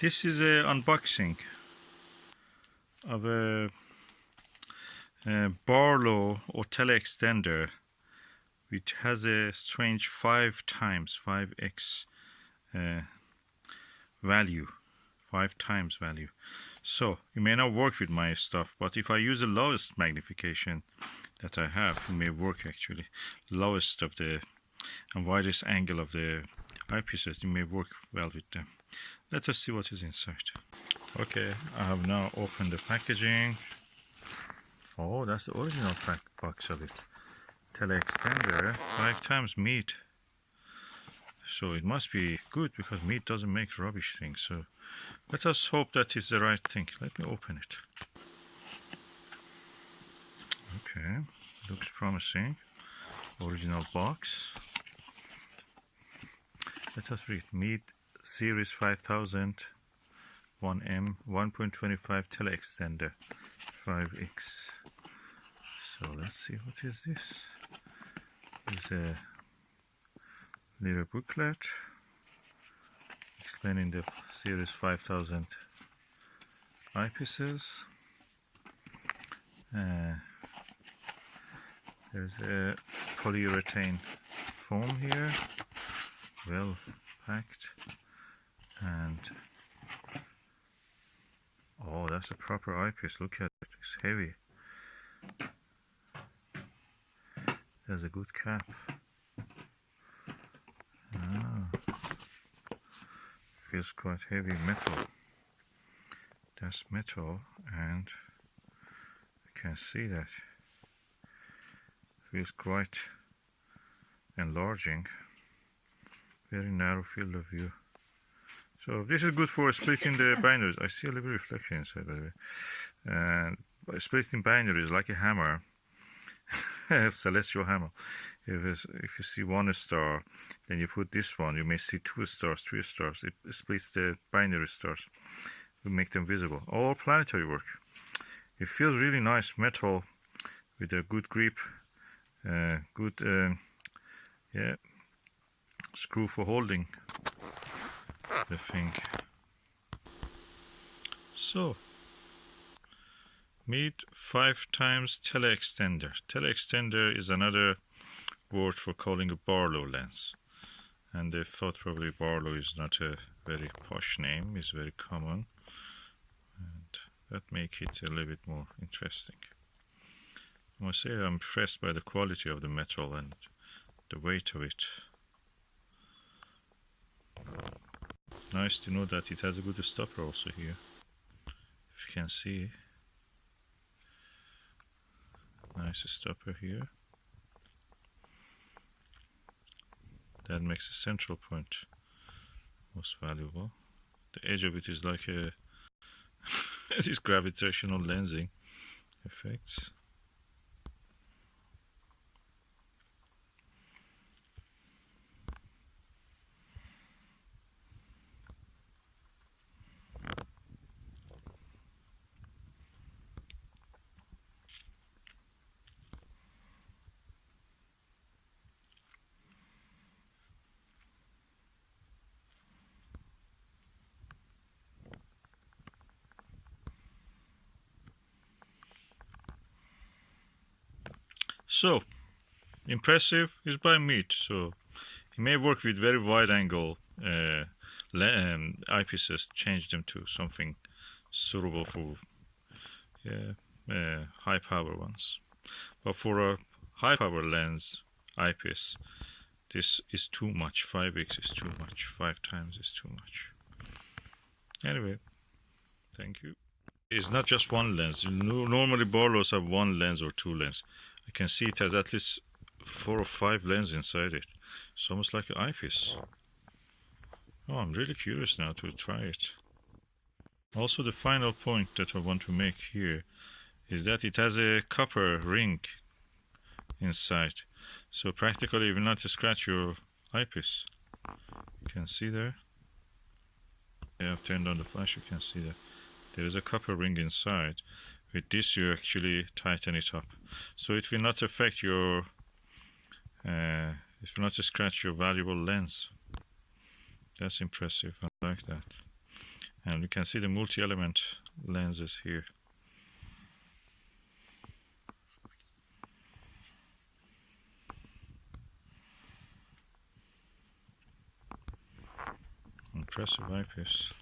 This is an unboxing of a Barlow or TekeXtender, which has a strange 5x value, 5 times value. So it may not work with my stuff, but if I use the lowest magnification that I have, it may work actually. Lowest of the and widest angle of the eyepieces, it may work well with them. Let us see what is inside. Okay, I have now opened the packaging. Oh, that's the original box of it. TekeXtender, 5 times Meade. So it must be good because Meade doesn't make rubbish things. So let us hope that is the right thing. Let me open it. Okay, looks promising. Original box. Let us read. Meade Series 5000 1M 1.25 TekeXtender 5X. So let's see, what is this? It's a little booklet explaining the Series 5000 eyepieces. There's a polyurethane foam here, well packed, and oh, that's a proper eyepiece. Look at it, it's heavy. There's a good cap. Feels quite heavy. Metal. That's metal, and you can see that feels quite enlarging. Very narrow field of view. So this is good for splitting the binaries. I see a little reflection inside, by the way. And splitting binaries like a hammer, celestial hammer. If you see one star, then you put this one, you may see 2 stars, 3 stars. It splits the binary stars. We make them visible. All planetary work. It feels really nice, metal with a good grip, good screw for holding the thing. So Meade 5 times TekeXtender. TekeXtender is another word for calling a Barlow lens, and they thought probably Barlow is not a very posh name, it's very common, and that makes it a little bit more interesting. I must say I'm impressed by the quality of the metal and the weight of it. Nice to know that it has a good stopper also here, if you can see. Nice stopper here. That makes the central point most valuable. The edge of it is like a this gravitational lensing effects. So, impressive is by Meade. So, it may work with very wide angle eyepieces, change them to something suitable for high power ones. But for a high power lens eyepiece, this is too much. 5x is too much. 5 times is too much. Anyway, thank you. It's not just one lens. Normally Barlows have 1 lens or 2 lenses. I can see it has at least 4 or 5 lenses inside it. It's almost like an eyepiece. Oh, I'm really curious now to try it. Also, the final point that I want to make here is that it has a copper ring inside. So practically it will not scratch your eyepiece. You can see there. Yeah, I've turned on the flash, you can see that. There is a copper ring inside. With this you actually tighten it up. So it will not affect your, it will not scratch your valuable lens. That's impressive, I like that. And you can see the multi-element lenses here. Impressive eyepiece.